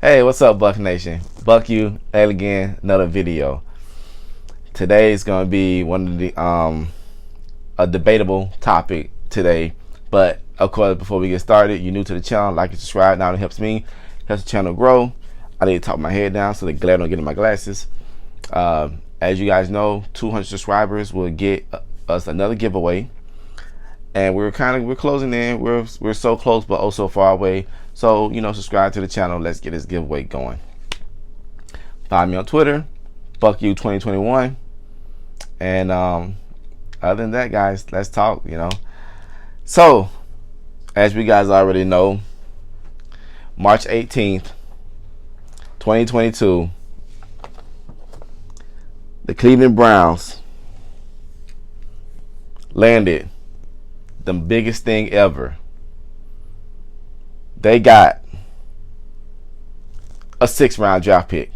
Hey, what's up, Buck Nation? Buck you, and again, another video. Today is going to be one of the a debatable topic today, but of course, before we get started, you're new to the channel, like and subscribe. Now it helps me, helps the channel grow. I need to talk my head down so the glare don't get in my glasses. As you guys know, 200 subscribers will get us another giveaway, and we're closing in. We're so close, but oh so far away. So, subscribe to the channel. Let's get this giveaway going. Follow me on Twitter, BuckU2021. And other than that, guys, let's talk, So, as we guys already know, March 18th, 2022, the Cleveland Browns landed the biggest thing ever. They got a 6th round draft pick.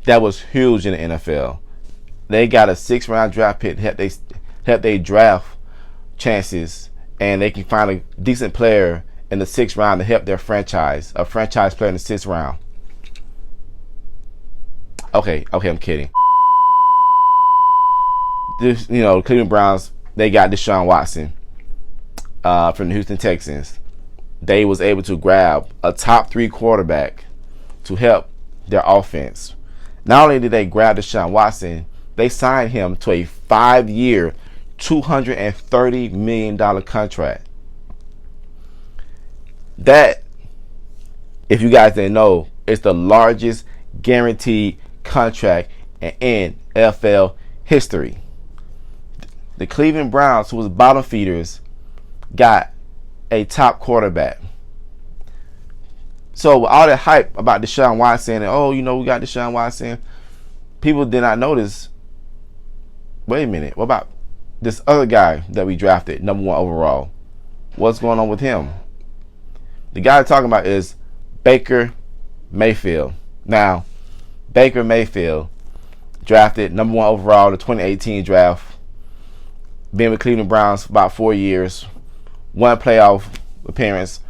That was huge in the NFL. They got a 6th round draft pick to help they draft chances, and they can find a decent player in the 6th round to help their franchise. A franchise player in the 6th round. Okay, I'm kidding. This, Cleveland Browns, they got Deshaun Watson from the Houston Texans. They was able to grab a top 3 quarterback to help their offense. Not only did they grab Deshaun Watson, they signed him to a 5-year, $230 million contract. That, if you guys didn't know, is the largest guaranteed contract in NFL history. The Cleveland Browns, who was bottom feeders, got a top quarterback. So with all that hype about Deshaun Watson and we got Deshaun Watson, people did not notice, wait a minute, what about this other guy that we drafted, #1 overall? What's going on with him? The guy I'm talking about is Baker Mayfield. Now, Baker Mayfield, drafted #1 overall in the 2018 draft, been with Cleveland Browns for about 4 years, one playoff appearance,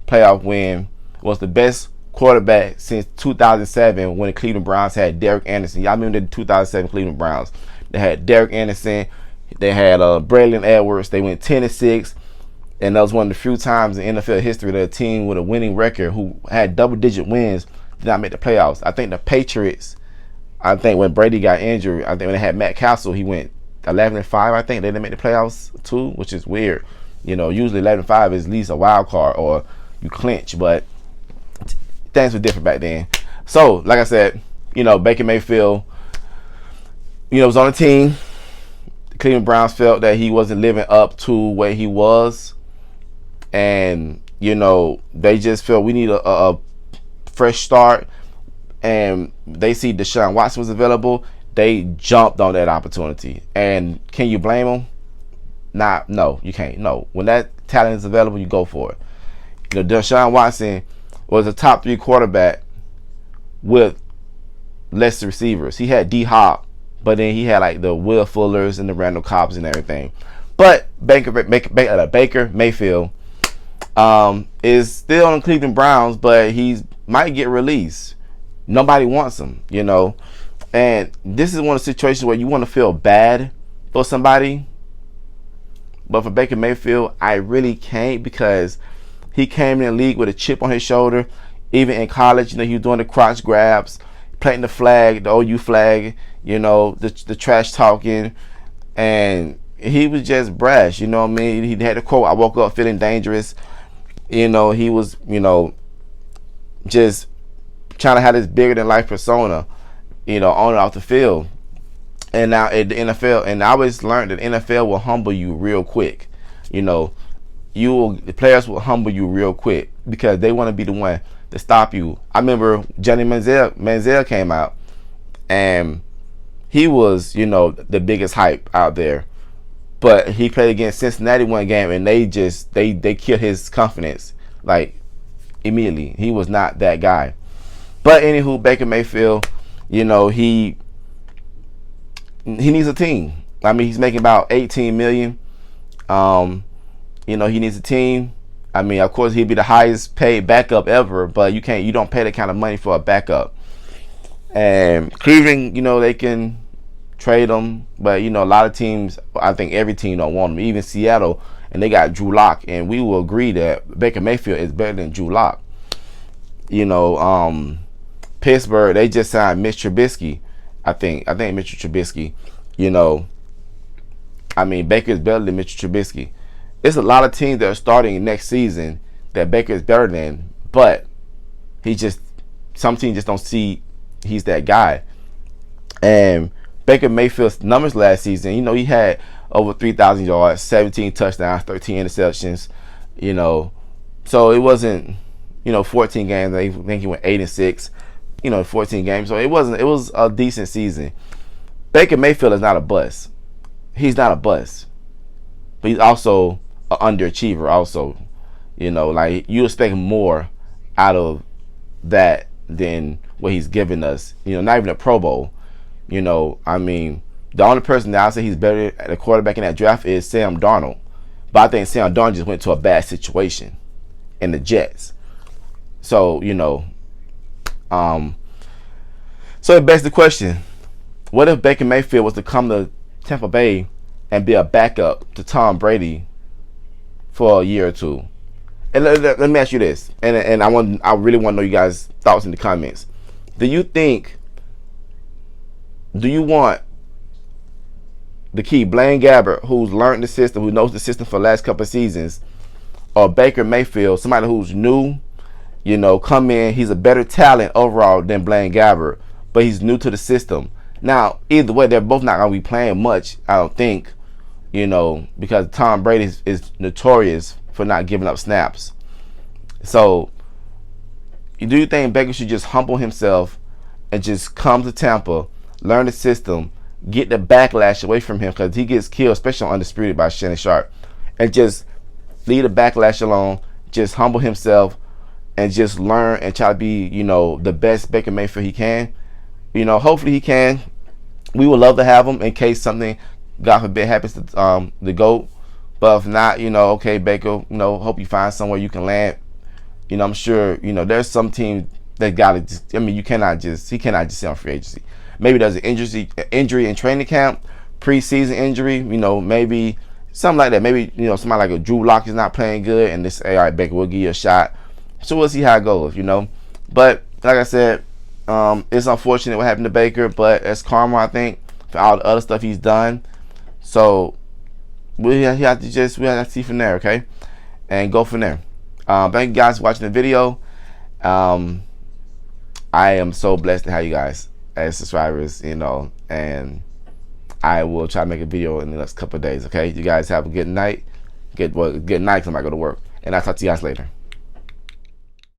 playoff win, was the best quarterback since 2007 when the Cleveland Browns had Derek Anderson. Y'all remember the 2007 Cleveland Browns? They had Derek Anderson, they had Braylon Edwards. They went 10-6, and that was one of the few times in NFL history that a team with a winning record who had double-digit wins did not make the playoffs. I think the Patriots, when Brady got injured, I think when they had Matt Castle, he went 11-5. I think they didn't make the playoffs too, which is weird. Usually 11-5 is at least a wild card or you clinch, but things were different back then. So, like I said, Baker Mayfield, was on the team. The Cleveland Browns felt that he wasn't living up to where he was, and they just felt we need a fresh start. And they see Deshaun Watson was available. They jumped on that opportunity. And can you blame them? No, you can't. No. When that talent is available, you go for it. Deshaun Watson was a top 3 quarterback with less receivers. He had D-Hop, but then he had like the Will Fullers and the Randall Cobbs and everything. But Baker Mayfield is still on the Cleveland Browns, but he might get released. Nobody wants him, And this is one of the situations where you want to feel bad for somebody. But for Baker Mayfield, I really can't, because he came in the league with a chip on his shoulder. Even in college, he was doing the crotch grabs, planting the flag, the OU flag, the trash talking. And he was just brash, He had a quote, "I woke up feeling dangerous." He was, just trying to have this bigger than life persona, on and off the field. And now at the NFL, and I always learned that NFL will humble you real quick. The players will humble you real quick because they want to be the one to stop you. I remember Johnny Manziel came out, and he was, the biggest hype out there. But he played against Cincinnati one game, and they killed his confidence like immediately. He was not that guy. But anywho, Baker Mayfield, he needs a team. I mean, he's making about $18 million. He needs a team. I mean, of course, he'd be the highest paid backup ever, but you don't pay that kind of money for a backup. And Cleveland, they can trade him, but a lot of teams, I think every team don't want him, even Seattle, and they got Drew Lock, and we will agree that Baker Mayfield is better than Drew Lock. Pittsburgh, they just signed Mitch Trubisky. I think Mitch Trubisky. Baker is better than Mitch Trubisky. It's a lot of teams that are starting next season that Baker is better than, but some teams just don't see he's that guy. And Baker Mayfield's numbers last season, he had over 3,000 yards, 17 touchdowns, 13 interceptions. So it wasn't 14 games. I think he went 8-6. 14 games. So it was a decent season. Baker Mayfield is not a bust. He's not a bust, but he's also an underachiever. Also, you expect more out of that than what he's given us. Not even a Pro Bowl. The only person that I say he's better at a quarterback in that draft is Sam Darnold. But I think Sam Darnold just went to a bad situation in the Jets. So, so it begs the question, what if Baker Mayfield was to come to Tampa Bay and be a backup to Tom Brady for a year or two? And let me ask you this, and I really want to know you guys' thoughts in the comments. Do you want to keep Blaine Gabbert, who's learned the system, who knows the system for the last couple of seasons, or Baker Mayfield, somebody who's new, come in, he's a better talent overall than Blaine Gabbert, but he's new to the system. Now, either way, they're both not going to be playing much, I don't think, because Tom Brady is notorious for not giving up snaps. So, do you think Baker should just humble himself and just come to Tampa, learn the system, get the backlash away from him, because he gets killed, especially on Undisputed, by Shannon Sharp, and just leave the backlash alone, just humble himself, and just learn and try to be, the best Baker Mayfield he can? Hopefully he can. We would love to have him in case something, God forbid, happens to the GOAT. But if not, okay, Baker, hope you find somewhere you can land. I'm sure, there's some teams that got to, he cannot just sit on free agency. Maybe there's an injury in training camp, preseason injury, maybe something like that. Maybe, somebody like a Drew Lock is not playing good, and they say, all right, Baker, we'll give you a shot. So we'll see how it goes, But like I said, it's unfortunate what happened to Baker, but it's karma, I think, for all the other stuff he's done. So we have to see from there, okay, and go from there. Thank you guys for watching the video. I am so blessed to have you guys as subscribers, and I will try to make a video in the next couple of days, okay? You guys have a good night. Good night, because I might go to work, and I'll talk to you guys later.